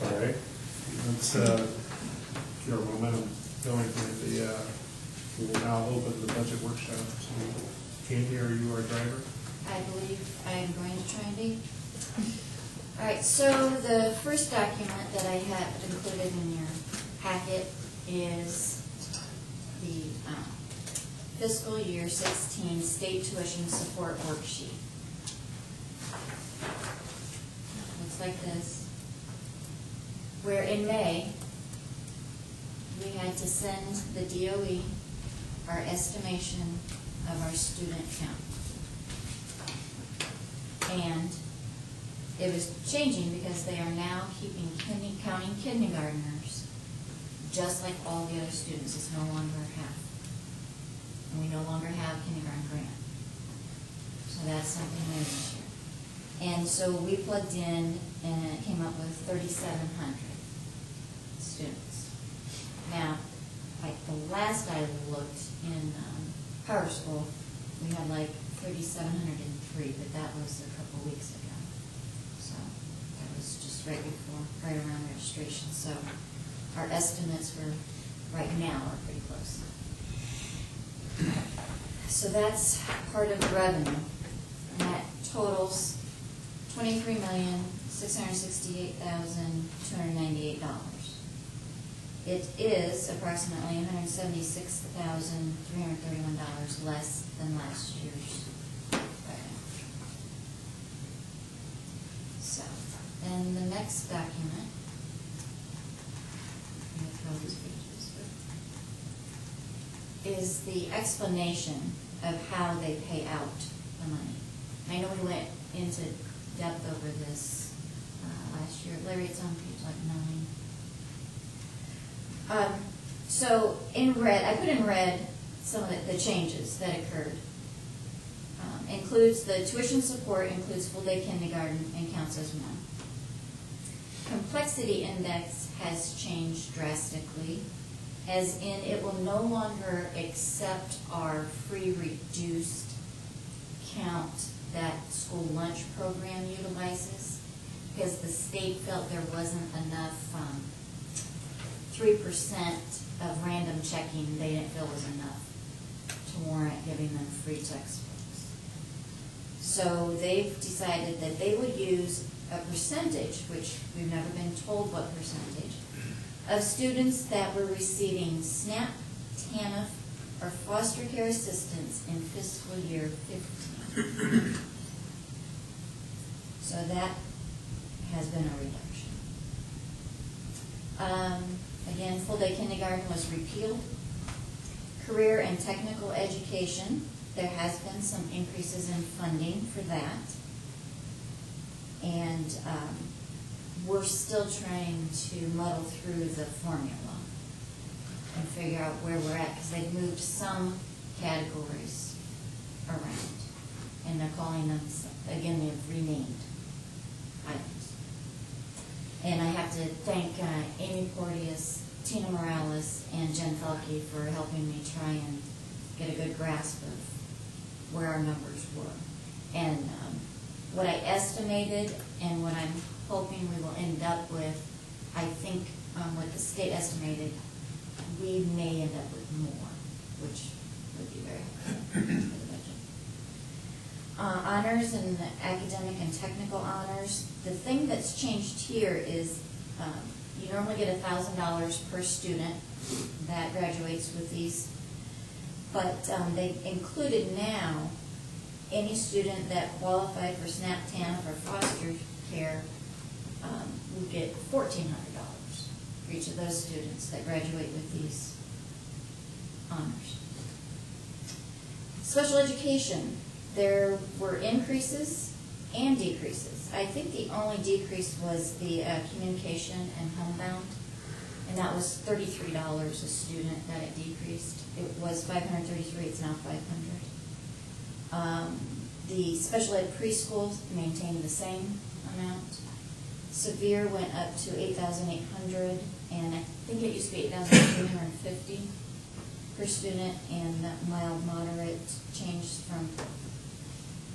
All right. Let's get our momentum going here. We will now open the budget workshop. So, Candy, are you our driver? I believe I am going to try and be. All right, so the first document that I have included in your packet is the fiscal year 16 state tuition support worksheet. Looks like this. Where in May, we had to send the DOE our estimation of our student count. And it was changing because they are now counting kindergartners just like all the other students. It's no longer half. And we no longer have kindergarten grant. So that's something new this year. And so we plugged in and it came up with 3,700 students. Now, like the last I looked in Power School, we had like 3,703, but that was a couple weeks ago. So that was just right around registration. So our estimates for right now are pretty close. So that's part of the revenue, and that totals $23,668,298. It is approximately $176,331 less than last year's revenue. So, then the next document, I'm going to throw these pages, is the explanation of how they pay out the money. I know we went into depth over this last year. Larry, it's on page like 9. So in red, I put in red some of the changes that occurred. Includes the tuition support, includes full day kindergarten and counts as one. Complexity index has changed drastically, as in it will no longer accept our free reduced count that school lunch program utilizes, because the state felt there wasn't enough 3% of random checking they didn't feel was enough to warrant giving them free textbooks. So they've decided that they would use a percentage, which we've never been told what percentage, of students that were receiving SNAP, TANF, or foster care assistance in fiscal year 15. So that has been a reduction. Again, full-day kindergarten was repealed. Career and technical education, there has been some increases in funding for that. And we're still trying to muddle through the formula and figure out where we're at, because they've moved some categories around. And they're calling them, again, they've renamed items. And I have to thank Amy Porteous, Tina Morales, and Jen Felke for helping me try and get a good grasp of where our numbers were. And what I estimated and what I'm hoping we will end up with, I think what the state estimated, we may end up with more, which would be very helpful for the budget. Honors and academic and technical honors. The thing that's changed here is you normally get $1,000 per student that graduates with these, but they included now any student that qualified for SNAP, TANF, or foster care will get $1,400 for each of those students that graduate with these honors. Special education, there were increases and decreases. I think the only decrease was the communication and homebound, and that was $33 a student that it decreased. It was $533, it's now $500. The special ed preschool maintained the same amount. Severe went up to $8,800, and I think it used to be $8,350 per student, and that mild moderate changed from,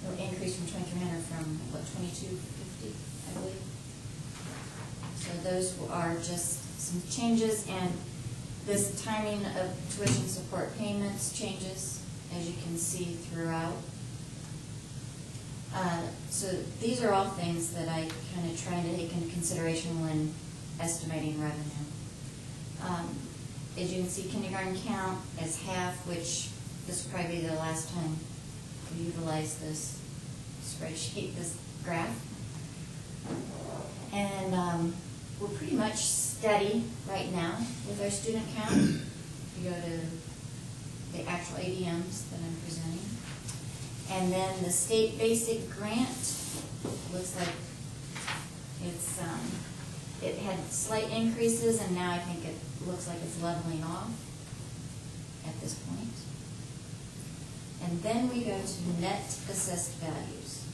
or increased from $2,300 from what, $2,250, I believe. So those are just some changes, and this timing of tuition support payments changes, as you can see throughout. So these are all things that I kind of try to take into consideration when estimating revenue. As you can see, kindergarten count as half, which this will probably be the last time we utilize this spreadsheet, this graph. And we're pretty much steady right now with our student count. If you go to the actual ADMs that I'm presenting. And then the state basic grant looks like it's, it had slight increases, and now I think it looks like it's leveling off at this point. And then we go to net assessed values.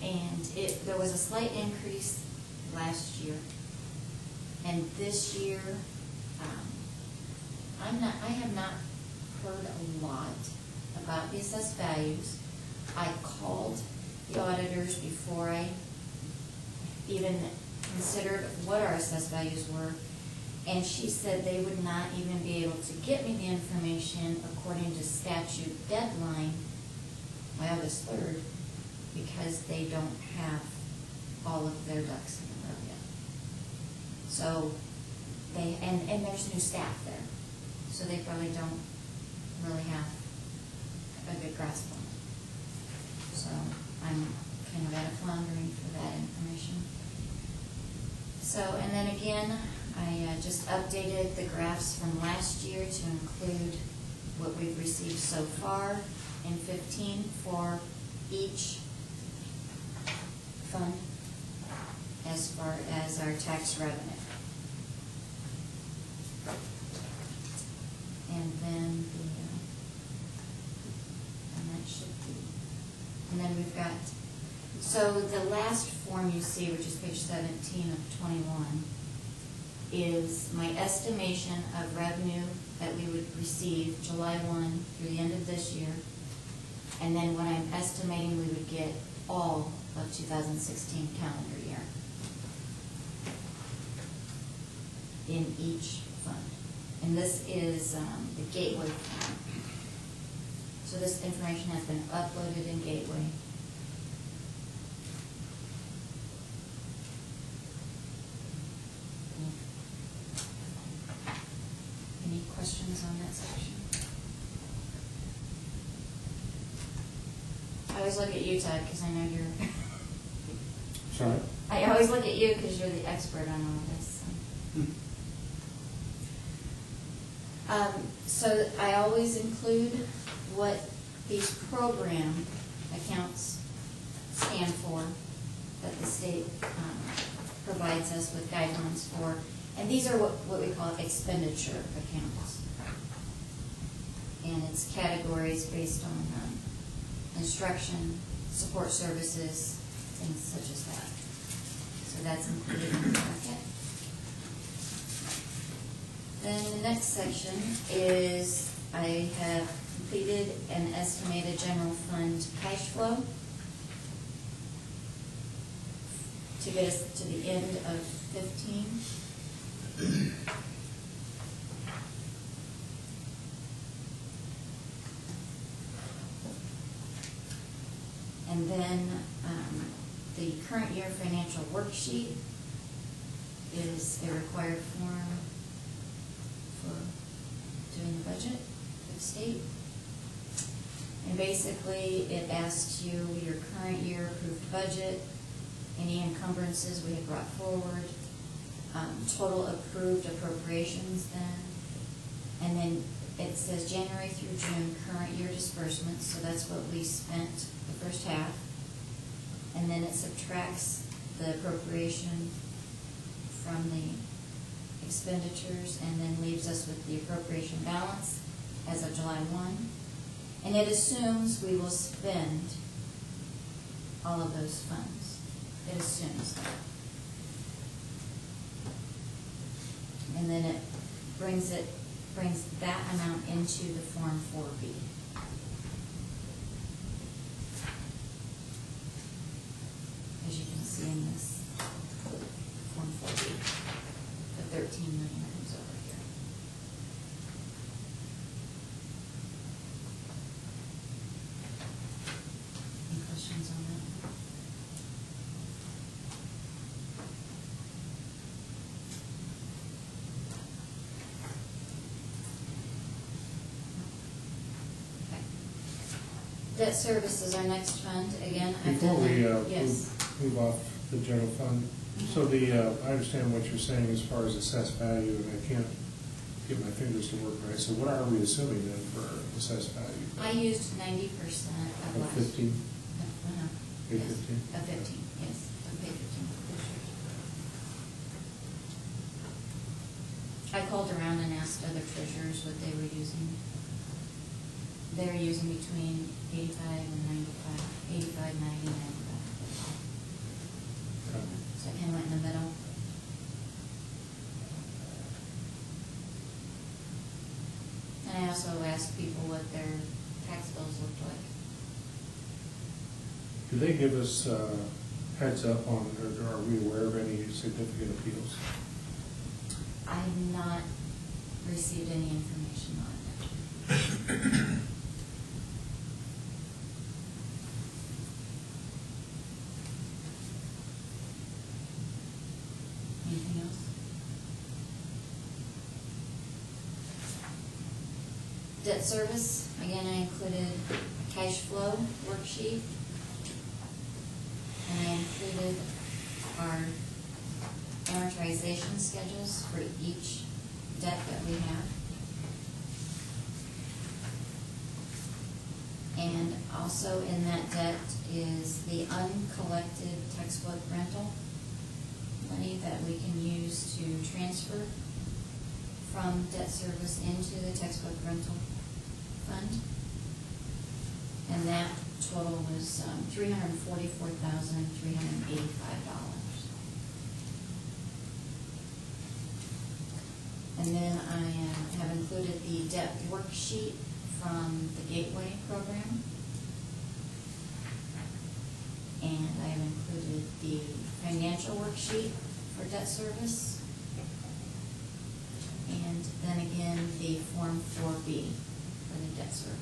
And there was a slight increase last year. And this year, I have not heard a lot about the assessed values. I called the auditors before I even considered what our assessed values were, and she said they would not even be able to get me the information according to statute deadline by August 3rd, because they don't have all of their ducks in a row yet. So they, and there's new staff there, so they probably don't really have a good grasp on it. So I'm kind of at a floundering for that information. So, and then again, I just updated the graphs from last year to include what we've received so far in 15 for each fund as far as our tax revenue. And then and that should be, and then we've got, so the last form you see, which is page 17 of 21, is my estimation of revenue that we would receive July 1 through the end of this year, and then what I'm estimating we would get all of 2016 calendar year in each fund. And this is the Gateway fund. So this information has been uploaded in Gateway. Any questions on that section? I always look at you, Todd, because I know you're... Sorry? I always look at you because you're the expert on all of this. So I always include what these program accounts stand for, that the state provides us with guidelines for. And these are what we call expenditure accounts. And it's categories based on instruction, support services, things such as that. So that's included in the packet. Then the next section is I have completed an estimated general fund cash flow to get us to the end of 15. And then the current year financial worksheet is a required form for doing the budget for the state. And basically it asks you your current year approved budget, any encumbrances we have brought forward, total approved appropriations then, and then it says January through June current year disbursements, so that's what we spent the first half, and then it subtracts the appropriation from the expenditures and then leaves us with the appropriation balance as of July 1, and it assumes we will spend all of those funds. It assumes that. And then it brings that amount into the Form 4B. As you can see in this Debt service is our next fund, again, I've Before done we that, yes. move off the general fund, so I understand what you're saying as far as assessed value, and I can't get my fingers to work right. So what are we assuming then for assessed value? I used 90% of Of last. 15? Uh-huh. Page Yes, 15? Of 15, yes, of page 15. I called around and asked other treasurers what they were using. They're using between 85 and 95, 85, 90, 95. Okay. So I kind of went in the middle. And I also asked people what their tax bills looked like. Do they give us heads up on, or are we aware of any significant appeals? I have not received any information on it. Anything else? Debt service, again, I included a cash flow worksheet. And I included our amortization schedules for each debt that we have. And also in that debt is the uncollected textbook rental money that we can use to transfer from debt service into the textbook rental fund. And that total was $344,385. And then I have included the debt worksheet from the Gateway program. And I have included the financial worksheet for debt service. And then again, the Form 4B for the debt service.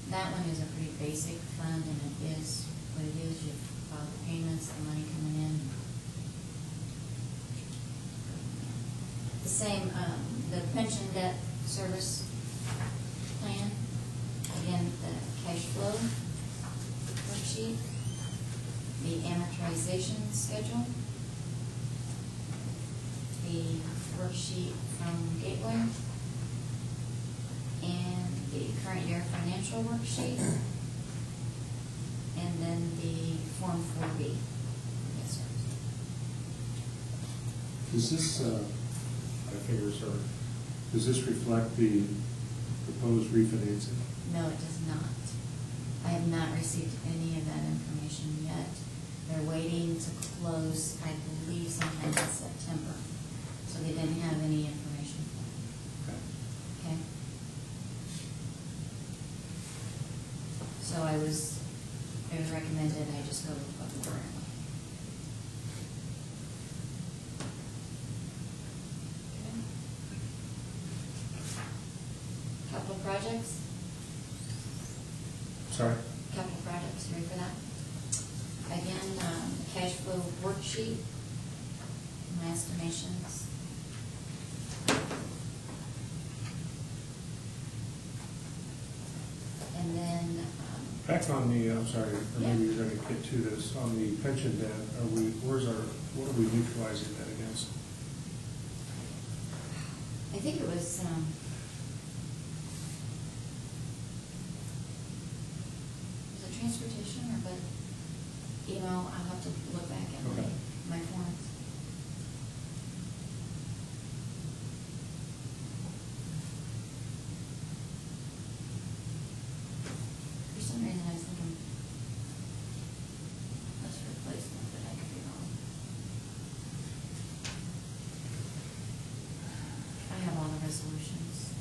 That one is a pretty basic fund, and it is what it is. You file the payments, the money coming in. The same, the pension debt service plan, again, the cash flow worksheet, the amortization schedule, the worksheet from Gateway, and the current year financial worksheet, and then the Form 4B. Yes, sir. Does this, my fingers are, does this reflect the proposed refinancing? No, it does not. I have not received any of that information yet. They're waiting to close, I believe, sometime in September, so they didn't have any information. Okay. Okay? So it was recommended I just go with what we were. Okay. Capital projects? Sorry? Capital projects, ready for that? Again, the cash flow worksheet, my estimations. And then, Back on the, I'm sorry, or Yeah. maybe you're gonna get to this, on the pension debt, what are we neutralizing that against? I think it was, transportation or, but, you know, I'll have to look back at Okay. my forms. For some reason, I was thinking that's replacement, but I could be wrong. I have all the resolutions.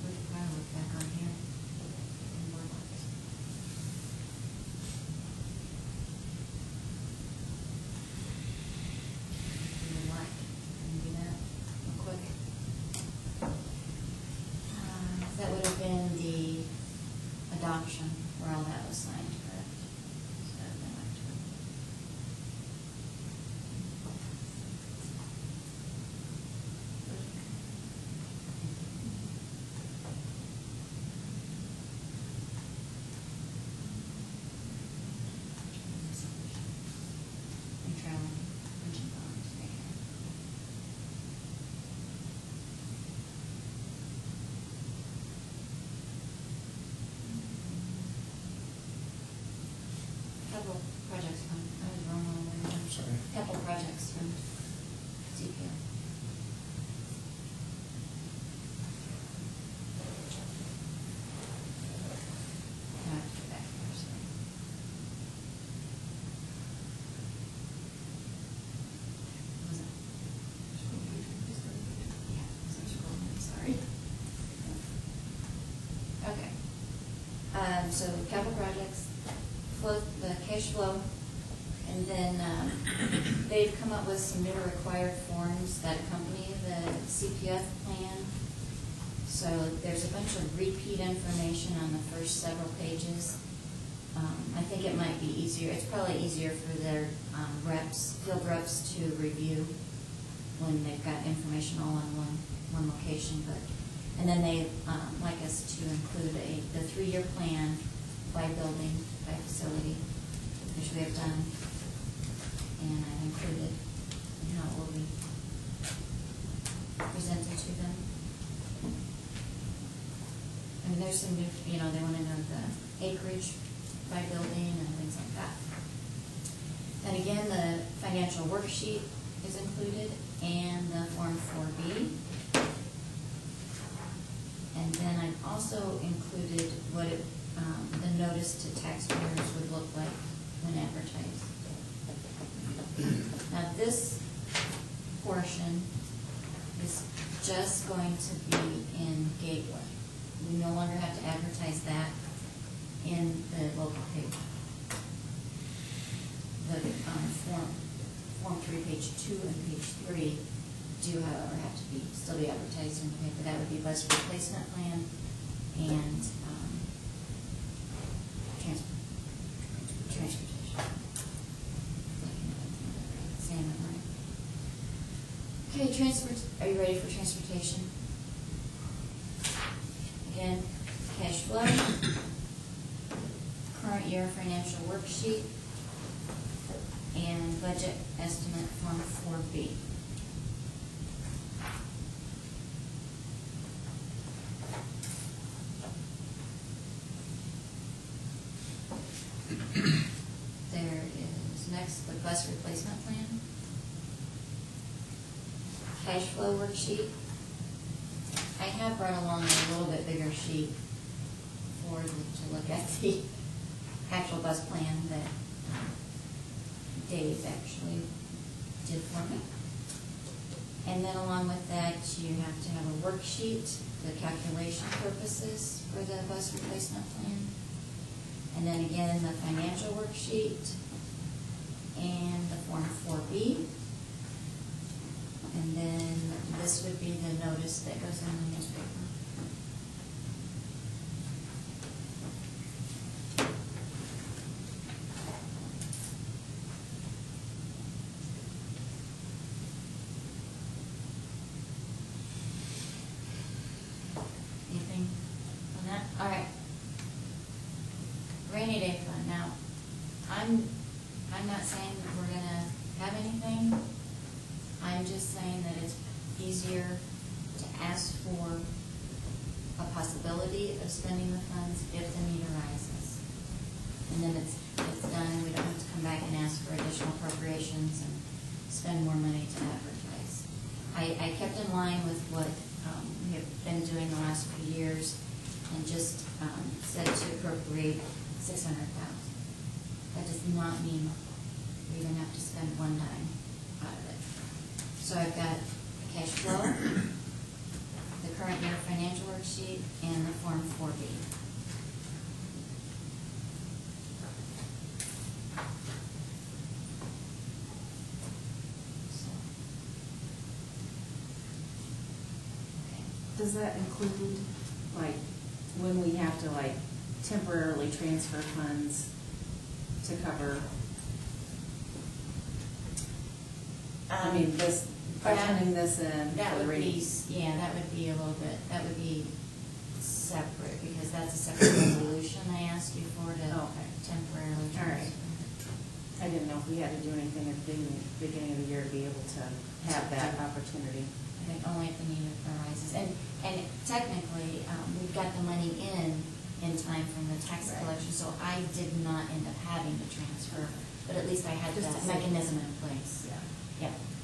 We could probably look back on here. In Word docs. If you would like, I can do that real quick. That would have been the adoption where all that was signed, correct? So that would have been October. Capital Projects Fund, I was wrong on the way. Sorry. Capital Projects Fund, CPF. Now I have to go back there, sorry. Was it? Yeah, was it scrolling? Sorry. Okay. So capital projects, flow, the cash flow, and then, they've come up with some new required forms that accompany the CPF plan. So there's a bunch of repeat information on the first several pages. I think it might be easier, it's probably easier for their reps, field reps to review when they've got information all on one location, but, and then they like us to include the 3-year plan by building, by facility, which we have done, and I've included how it will be presented to them. I mean, there's some new, they want to know the acreage by building and things like that. And again, the financial worksheet is included and the Form 4B. And then I've also included what the notice to taxpayers would look like when advertised. Now, this portion is just going to be in Gateway. We no longer have to advertise that in the local paper. The Form 3, page 2 and page 3 do, however, have to still be advertised in the paper. That would be bus replacement plan and transportation. Saying that right. Okay, are you ready for transportation? Again, cash flow, current year financial worksheet, and budget estimate Form 4B. There is next the bus replacement plan, cash flow worksheet. I have brought along a little bit bigger sheet for you to look at the actual bus plan that Dave actually did for me. And then along with that, you have to have a worksheet, the calculation purposes for the bus replacement plan. And then again, the financial worksheet and the Form 4B. And then this would be the notice that goes in the newspaper. Anything on that? All right. Rainy day fund. Now, I'm not saying that we're gonna have anything. I'm just saying that it's easier to ask for a possibility of spending the funds if the need arises. And then it's done, we don't have to come back and ask for additional appropriations and spend more money to advertise. I kept in line with what we have been doing the last few years and just said to appropriate $600,000. That does not mean we even have to spend one dime out of it. So I've got the cash flow, the current year financial worksheet, and the Form 4B. So, okay. Does that include, like, when we have to, like, temporarily transfer funds to cover? I mean, this, by turning this in. That for the would be, rainy- yeah, that would be a little bit, that would be separate, because that's a separate resolution I asked you for to Okay. temporarily All right. transfer. I didn't know if we had to do anything at the beginning of the year to be able to have that opportunity. I think only if the need arises. And technically, we've got the money in in time from the tax Right. collection, so I did not end up having to transfer, but at least I had Just that to save. mechanism in place. Yeah.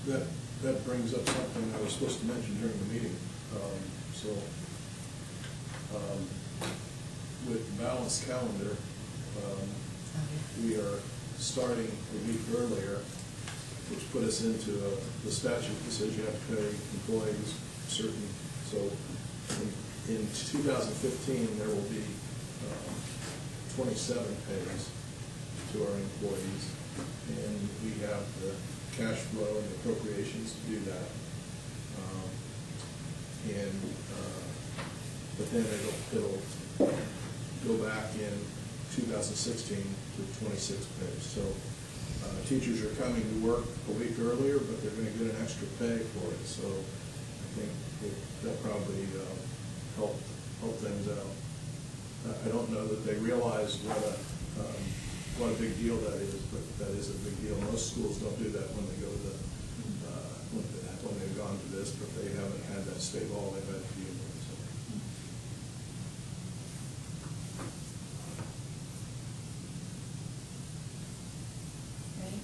Yeah. That brings up something I was supposed to mention during the meeting. With balanced calendar, we are starting a week earlier, which put us into the statute that says you have to pay employees certain, so in 2015, there will be 27 pays to our employees, and we have the cash flow and appropriations to do that. But then it'll go back in 2016 to 26 pays. So teachers are coming to work a week earlier, but they're going to get an extra pay for it. So I think that probably help things out. I don't know that they realize what a big deal that is, but that is a big deal. Most schools don't do that when they go to the when they've gone to this, but they haven't had that state law they've had to deal with. So. Ready?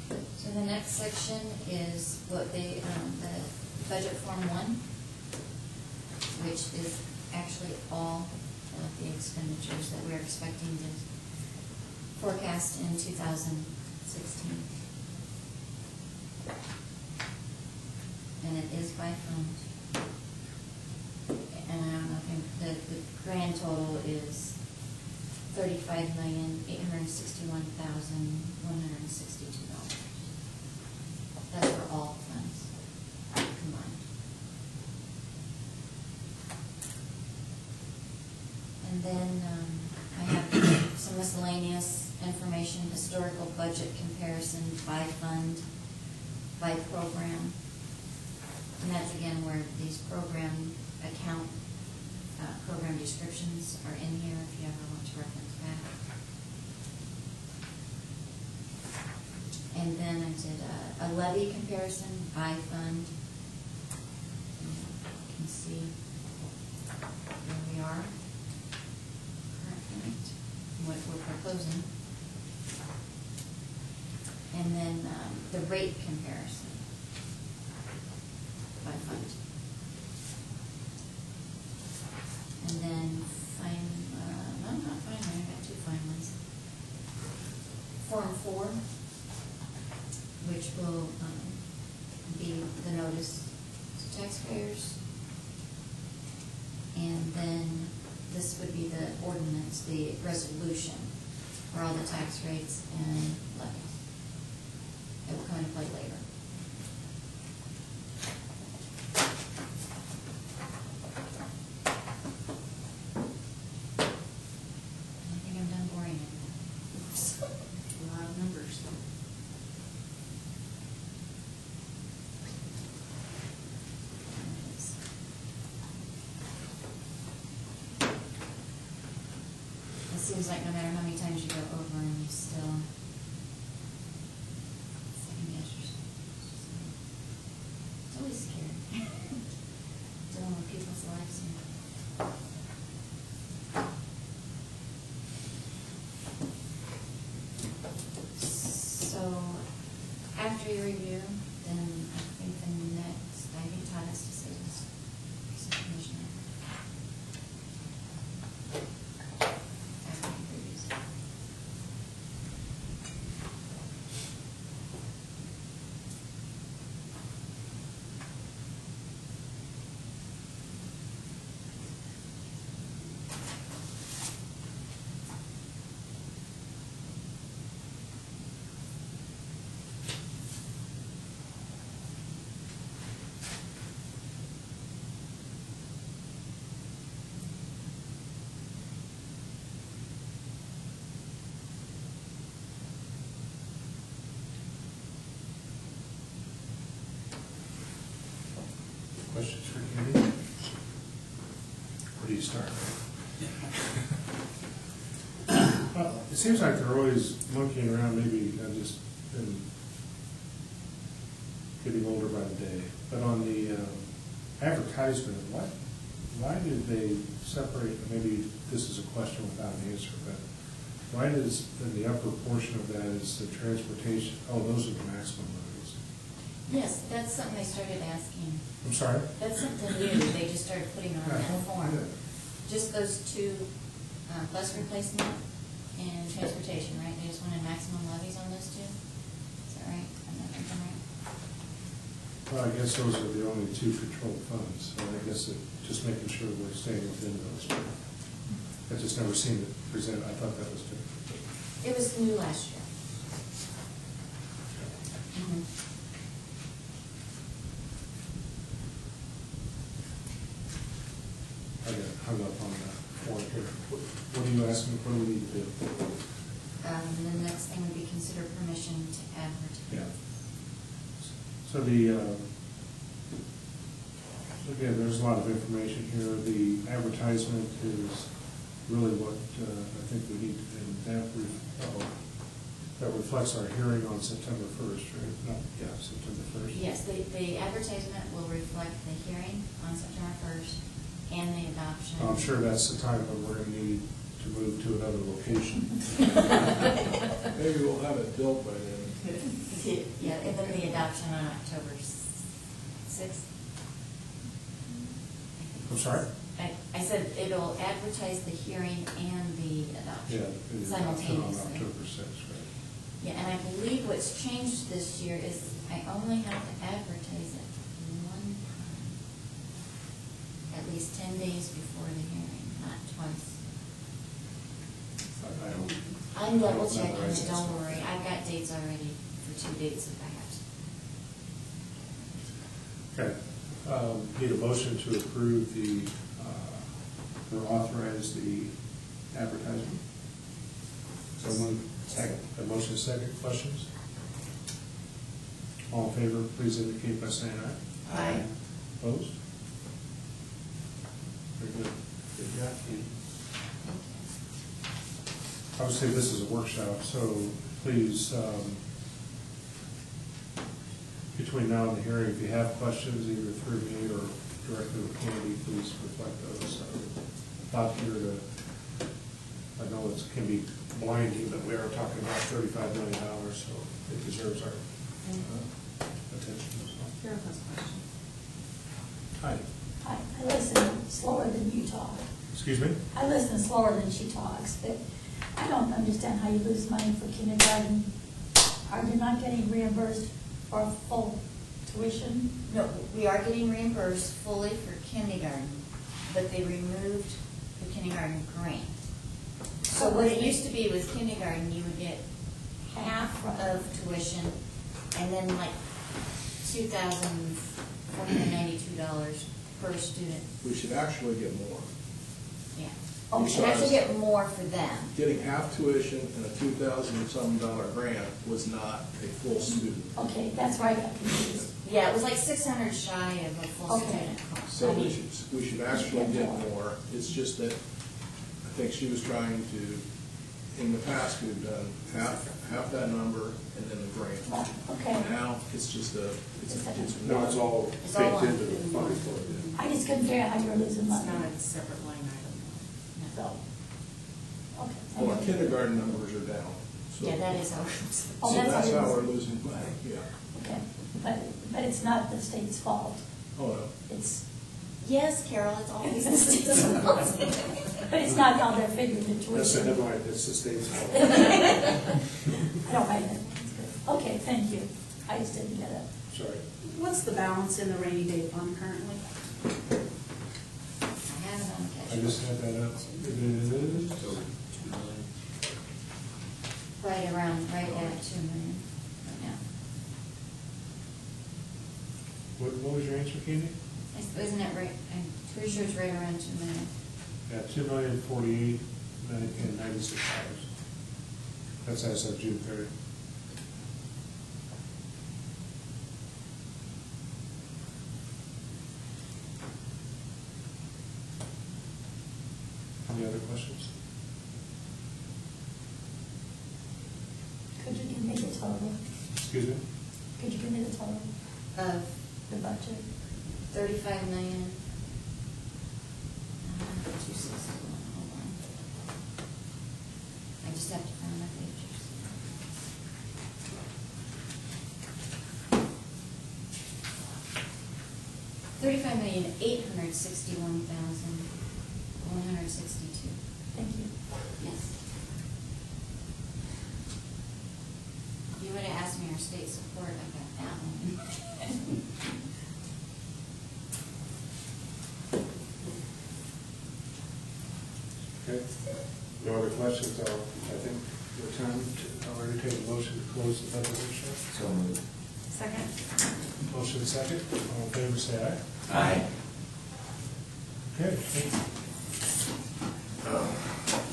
Okay. So the next section is what the budget form 1, which is actually all of the expenditures that we're expecting to forecast in 2016. And it is by fund. And I don't know, the grand total is $35,861,162. That's for all funds combined. And then I have some miscellaneous information, historical budget comparison by fund, by program. And that's again where these program account, program descriptions are in here if you ever want to reference back. And then I did a levy comparison by fund. And you can see where we are currently, what we're proposing. And then the rate comparison by fund. And then no, not finally, I got 2 fine ones. Form 4, which will be the notice to taxpayers. And then this would be the ordinance, the resolution for all the tax rates and levies. It will come into play later. I think I'm done boring you. A lot of numbers. It seems like no matter how many times you go over and you still second guess yourself. It's always scary. Dealing with people's lives here. So, after you review, then I think the next, I think Todd has to say this, Commissioner. After he reviews it. Questions for Katie? Where do you start? Well, it seems like they're always monkeying around, maybe I've just been getting older by the day, but on the advertisement, why did they separate, maybe this is a question without an answer, but why does, in the upper portion of that is the transportation, oh, those are the maximum levies. Yes, that's something they started asking. I'm sorry? That's something new, they just started putting on that form. Yeah. Just those two, bus replacement and transportation, right? They just wanted maximum levies on those two? Is that right? I'm not thinking right. Well, I guess those are the only two controlled funds, so I guess just making sure we're staying within those. I just never seen it presented, I thought that was different. It was new last year. Mhm. I got hung up on that form here. What are you asking, what do we need to do? The next thing would be consider permission to advertise. Yeah. So the, again, there's a lot of information here. The advertisement is really what I think we need, and that reflects our hearing on September 1st, right? No, yeah, September 1st. Yes, the advertisement will reflect the hearing on September 1st and the adoption. I'm sure that's the time when we're going to need to move to another location. Maybe we'll have it built by then. Yeah, and then the adoption on October 6th. I'm sorry? I said it'll advertise the hearing and the adoption Yeah, simultaneously. on October 6th, right? Yeah, and I believe what's changed this year is I only have to advertise it one time, at least 10 days before the hearing, not twice. I don't. I'm double I don't checking memorize it, that don't stuff. worry, I've got dates already for 2 dates if I have to. Okay. Need a motion to approve or authorize the advertisement? So moved. Second. A motion is second. Questions? All in favor, please indicate by saying aye. Aye. Opposed? Very good. Good job, Keith. Obviously, this is a workshop, so please, between now and the hearing, if you have questions, either through me or directly with Candy, please reflect those. Not here to, I know it can be blinding, but we are talking about $35 million, so it deserves our attention as well. Carol has a question. Hi, I listen slower than you talk. excuse me? I listen slower than she talks, but I don't understand how you lose money for kindergarten. Are you not getting reimbursed for full tuition? No, we are getting reimbursed fully for kindergarten, but they removed the kindergarten grant. So what it used to be was kindergarten, you would get half of tuition and then like $2,492 per student. We should actually get more. Yeah. Oh, we should actually get more for them. Getting half tuition and a $2,000-some grant was not a full student. Okay, that's where I got confused. Yeah, it was like 600 shy of a full Okay. student cost. So we should actually get more. It's just that I think she was trying to, in the past, we've done half that number and then the grant. Okay. Now, it's just it's No, it's all It's all baked one. into the fund for it. I just couldn't figure out how you were losing It's money. not a separate line item. So, okay. Well, our kindergarten numbers are down. So- Yeah, that is how it is. Oh, So that's that's how it how is. we're losing money, yeah. Okay, but it's not the state's fault. Oh, no. It's, Yes, Carol, it's always the state's fault. but it's not how they're figuring the tuition. That's never mind, it's the state's fault. I don't mind it. Okay, thank you. I just didn't get it. Sorry. What's the balance in the rainy day fund currently? I have it on the cash. I just had that up. It is. Right at 2 million right now. What was your answer, Candy? Isn't it right? I'm pretty sure it's right around 2 million. Yeah, $2,048,096. That's as of June 30th. Any other questions? Could you give me the total? Excuse me? Could you give me the total, Of the budget? 35 million, in $861,162. Thank you. Yes. You would have asked me our state support, I got that one. Okay, no other questions, I think we're time to, I'll entertain a motion to close the budget workshop. So moved. Second? Motion second, all in favor, say aye. Aye. Okay, thank you.